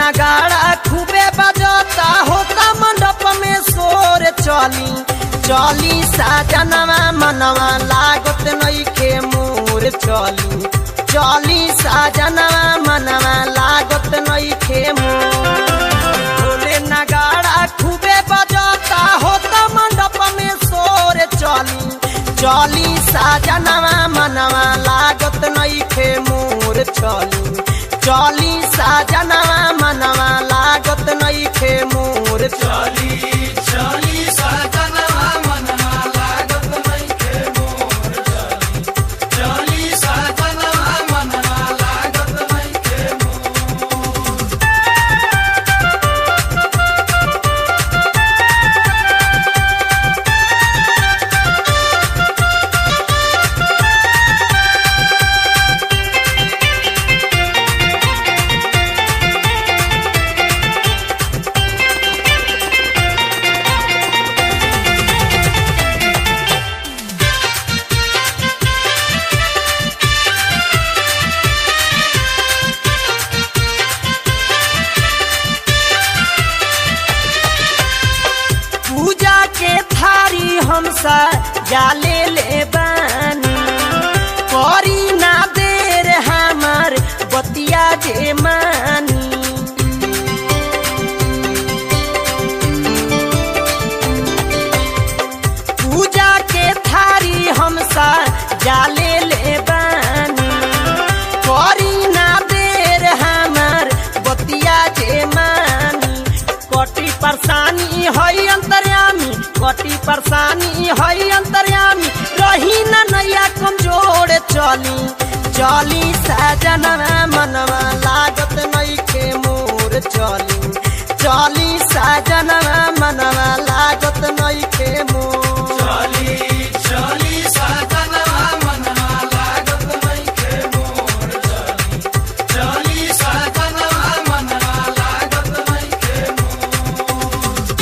नगाड़ा खूबे बजता होता मंडप में शोर चली चली साजनवा मनवा लागत नइखे मोर चली चली साजनवा मनवा लागत नइखे मोर ढोले नगाड़ा खूबे बजता होता मंडप में शोर चली चली साजनवा मनवा लागत नइखे मोर चली चली साजनवा मनवा लागत नइखे मोर चली चली साजनवा मनवा लागत नइखे मोर चली चली साजनवा मनवा लागत नइखे मोर। पूजा के थारी हमसा जाले ले बानी करी ना देर हमार बतिया जे मानी पूजा के थारी हमसा जाले ले बानी करी ना देर हमार बतिया जे मानी कटी परेशानी हई अंतर्यामी कटी परेशानी हई अंतर्यामी रही न नैया कमजोर चली चली साजनवा मनवा लागत नइखे मोर चली चली साजनवा मनवा लागत नइखे मोर चली चली साजनवा मनवा लागत नइखे मोर चली चली साजनवा मनवा लागत नइखे मोर।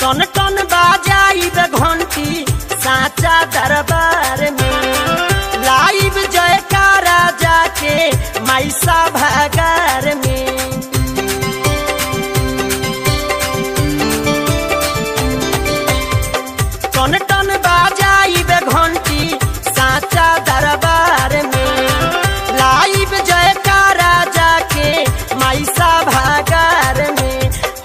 टन टन बाजाइब घंटी साचा दरबार में लाइव जयकारा जाके माइसा भागार में टन टन बाजाइब घंटी साचा दरबार में लाइव जयकारा जाके माइसा भागार में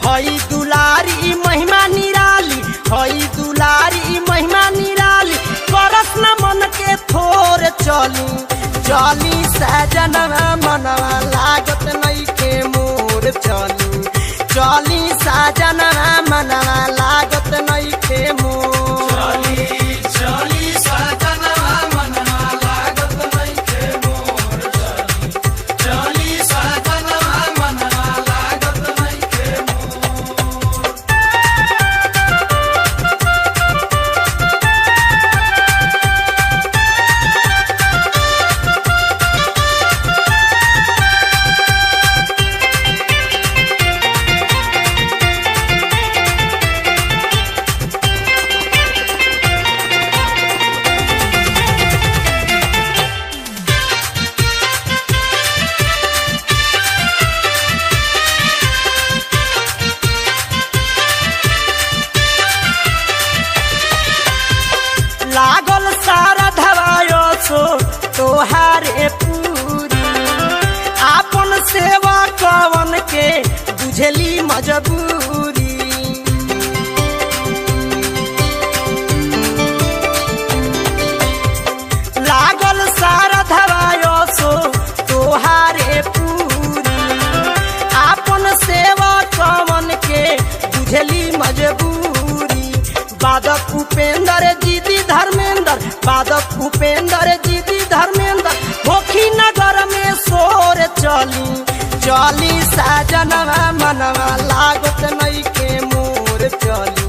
हई दुलारी महिमा निराली हई दुलारी महिमा निराली करस न मन के थोर चली चली साजनवा मनवा लागत नइखे मोर चली चली साजनवा मनवा लागत नइखे मोर चली चली साजनवा मनवा लागत नइखे मोर चली चली साजनवा मनवा लागत नइखे मोर। लागल सारा धवायो सो तोहारे पूरी आपन सेवा कवन के बुझली मजबूरी लागल सारा धवायो सो तोहारे पूरी आपन सेवा कवन के बुझली मजबूरी बादक उपेंद्र जीदी धर्मेंद्र बादक उपेंद्र जीदी धर्मेंद्र होखी नगर में शोर चली चली साजनवा मनवा लागत नइखे मोर चली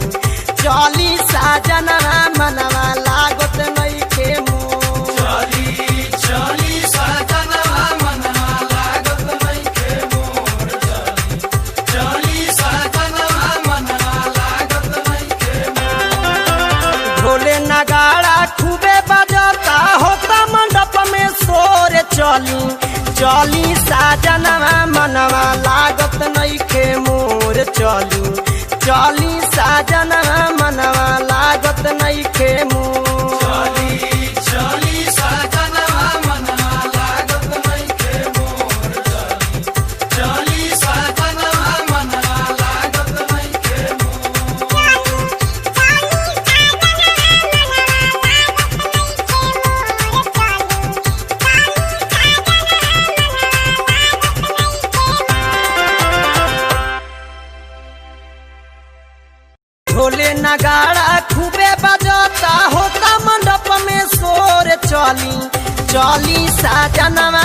चली साजनवा मनवा लागत नइखे मोर चली चली साजनवा मनवा लागत नइखे मोर चली चली साजनवा मनवा लागत नइखे मोर ढोले नगाड़ा खूबे बजता होता मंडप में सोर चली चली साजनवा मनवा लागत नइखे मोर चली चली साजनवा मनवा लागत नइखे मोर चली चली साजनवा मनवा लागत नइखे मोर चली चली साजनवा मनवा लागत नइखे मोर ढोले नगाड़ा खूबे बजता होता मंडप में सोर चली चली साजनवा